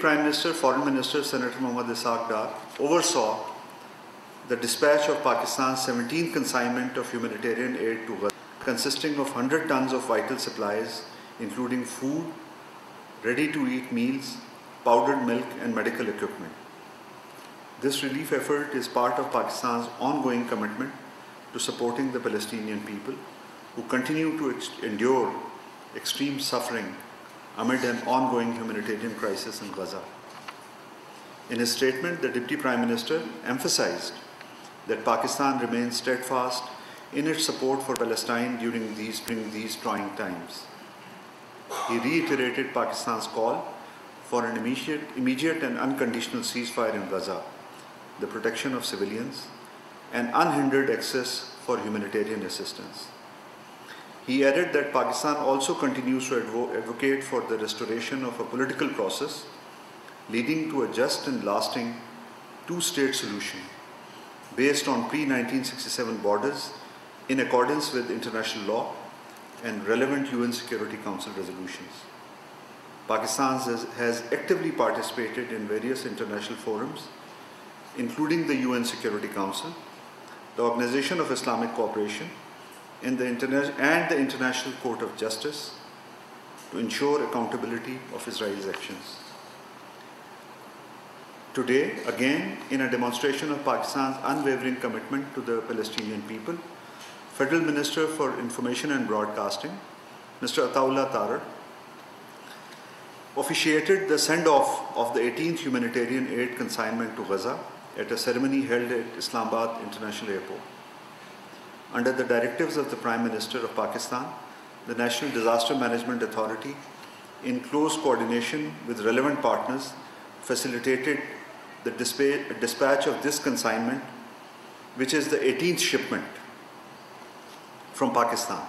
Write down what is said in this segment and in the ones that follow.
Prime Minister, Foreign Minister, Senator Mohammad Ishaq Dar, oversaw the dispatch of Pakistan's 17th consignment of humanitarian aid to Gaza, consisting of 100 tons of vital supplies, including food, ready-to-eat meals, powdered milk and medical equipment. This relief effort is part of Pakistan's ongoing commitment to supporting the Palestinian people who continue to endure extreme suffering amid an ongoing humanitarian crisis in Gaza. In his statement, the Deputy Prime Minister emphasized that Pakistan remains steadfast in its support for Palestine during these trying times. He reiterated Pakistan's call for an immediate and unconditional ceasefire in Gaza, the protection of civilians, and unhindered access for humanitarian assistance. He added that Pakistan also continues to advocate for the restoration of a political process leading to a just and lasting two-state solution based on pre-1967 borders in accordance with international law and relevant UN Security Council resolutions. Pakistan has actively participated in various international forums, including the UN Security Council, the Organization of Islamic Cooperation, and the International Court of Justice to ensure accountability of Israel's actions. Today, again, in a demonstration of Pakistan's unwavering commitment to the Palestinian people, Federal Minister for Information and Broadcasting, Mr. Ataullah Tarar, officiated the send-off of the 18th humanitarian aid consignment to Gaza at a ceremony held at Islamabad International Airport. Under the directives of the Prime Minister of Pakistan, the National Disaster Management Authority, in close coordination with relevant partners, facilitated the dispatch of this consignment, which is the 18th shipment from Pakistan.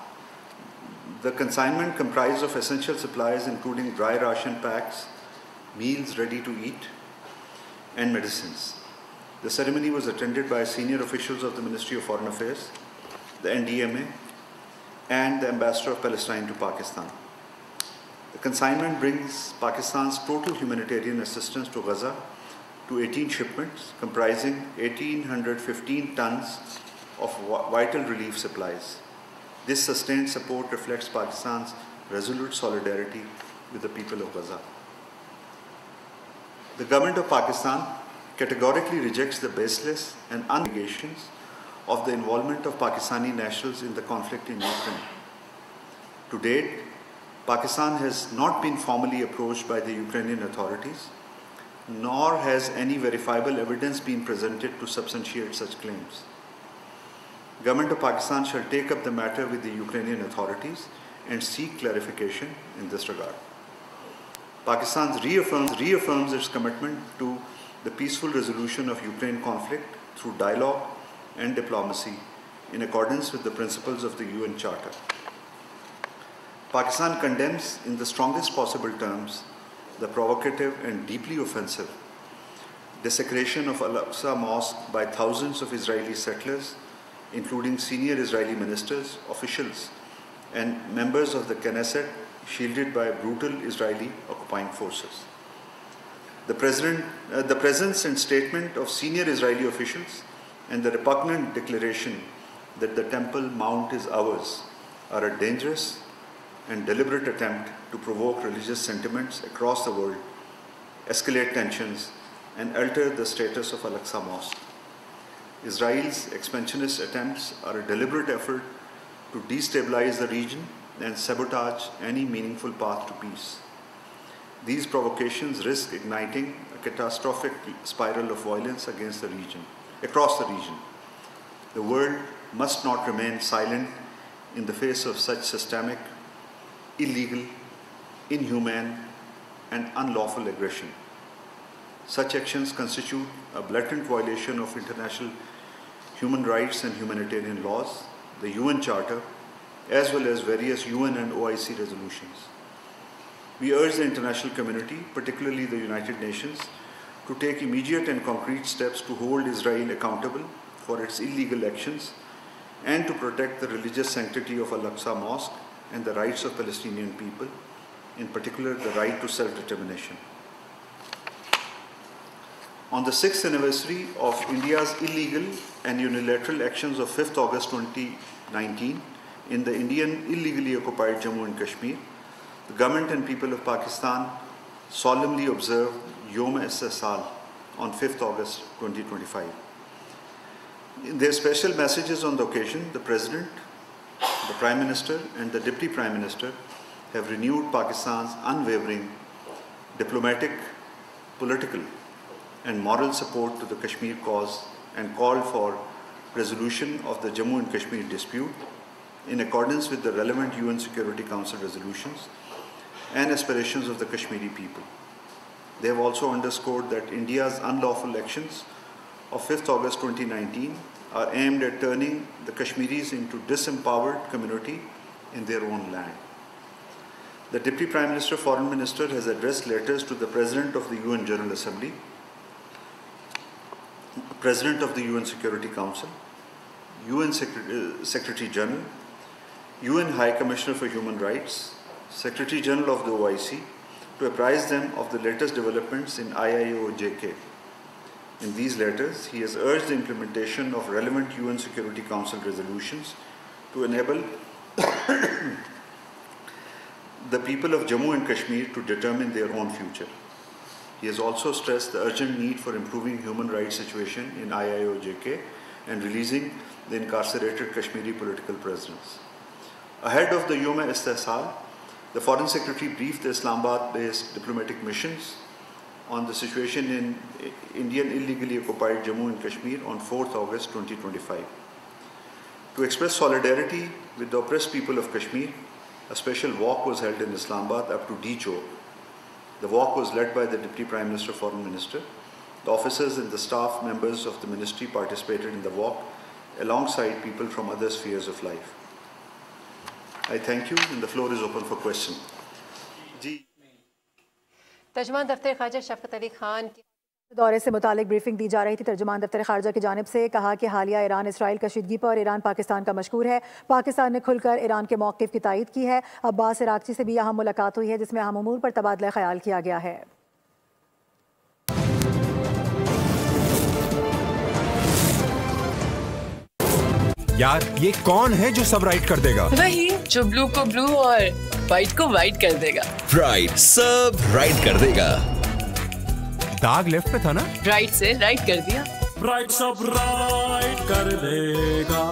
The consignment comprised of essential supplies including dry ration packs, meals ready to eat, and medicines. The ceremony was attended by senior officials of the Ministry of Foreign Affairs, the NDMA, and the Ambassador of Palestine to Pakistan. The consignment brings Pakistan's total humanitarian assistance to Gaza to 18 shipments comprising 1,815 tons of vital relief supplies. This sustained support reflects Pakistan's resolute solidarity with the people of Gaza. The government of Pakistan categorically rejects the baseless and allegations of the involvement of Pakistani nationals in the conflict in Ukraine. To date, Pakistan has not been formally approached by the Ukrainian authorities, nor has any verifiable evidence been presented to substantiate such claims. Government of Pakistan shall take up the matter with the Ukrainian authorities and seek clarification in this regard. Pakistan reaffirms its commitment to the peaceful resolution of Ukraine conflict through dialogue and diplomacy in accordance with the principles of the UN Charter. Pakistan condemns in the strongest possible terms the provocative and deeply offensive desecration of Al-Aqsa Mosque by thousands of Israeli settlers, including senior Israeli ministers, officials, and members of the Knesset, shielded by brutal Israeli occupying forces. The presence and statement of senior Israeli officials and the repugnant declaration that the Temple Mount is ours are a dangerous and deliberate attempt to provoke religious sentiments across the world, escalate tensions, and alter the status of Al-Aqsa Mosque. Israel's expansionist attempts are a deliberate effort to destabilize the region and sabotage any meaningful path to peace. These provocations risk igniting a catastrophic spiral of violence across the region. The world must not remain silent in the face of such systemic, illegal, inhumane, and unlawful aggression. Such actions constitute a blatant violation of international human rights and humanitarian laws, the UN Charter, as well as various UN and OIC resolutions. We urge the international community, particularly the United Nations, to take immediate and concrete steps to hold Israel accountable for its illegal actions and to protect the religious sanctity of Al-Aqsa Mosque and the rights of Palestinian people, in particular the right to self-determination. On the 6th anniversary of India's illegal and unilateral actions of 5th August 2019 in the Indian illegally occupied Jammu and Kashmir, the government and people of Pakistan solemnly observe Yom-e-Istisal on 5th August 2025. In their special messages on the occasion, the President, the Prime Minister and the Deputy Prime Minister have renewed Pakistan's unwavering diplomatic, political and moral support to the Kashmir cause and called for resolution of the Jammu and Kashmir dispute in accordance with the relevant UN Security Council resolutions and aspirations of the Kashmiri people. They have also underscored that India's unlawful actions of 5th August 2019 are aimed at turning the Kashmiris into disempowered community in their own land. The Deputy Prime Minister, Foreign Minister has addressed letters to the President of the UN General Assembly, President of the UN Security Council, UN Secretary General, UN High Commissioner for Human Rights, Secretary General of the OIC, to apprise them of the latest developments in IIO-JK. In these letters, he has urged the implementation of relevant UN Security Council resolutions to enable the people of Jammu and Kashmir to determine their own future. He has also stressed the urgent need for improving human rights situation in IIO-JK and releasing the incarcerated Kashmiri political prisoners. Ahead of the Yom-e-Istisal, the Foreign Secretary briefed the Islamabad-based diplomatic missions on the situation in Indian illegally occupied Jammu and Kashmir on 4th August 2025. To express solidarity with the oppressed people of Kashmir, a special walk was held in Islamabad up to D Chowk. The walk was led by the Deputy Prime Minister, Foreign Minister. The officers and the staff members of the ministry participated in the walk alongside people from other spheres of life. I thank you and the floor is open for questions. तर्जुमान दफ्तर ख़ारजा शफ़क़त अली खान के दौरे से मुतालिक briefing दी जा रही थी। तर्जुमान दफ्तर ख़ारजा की जानिब से कहा कि हालिया ईरान इसराइल कशीदगी पर ईरान पाकिस्तान का मशकूर है। पाकिस्तान ने खुलकर ईरान के मौक़िफ़ की तायीद की है। अब्बास इराक़ची से भी अहम मुलाकात हुई है जिसमें अहम उमूर पर तबादला ख्याल किया गया है। यार ये कौन है जो सब राइट कर देगा? वही जो ब्लू को ब्लू और व्हाइट को व्हाइट कर देगा। राइट, सब राइट कर देगा। दाग लेफ्ट पे था ना? राइट से राइट कर दिया। राइट सब राइट कर देगा।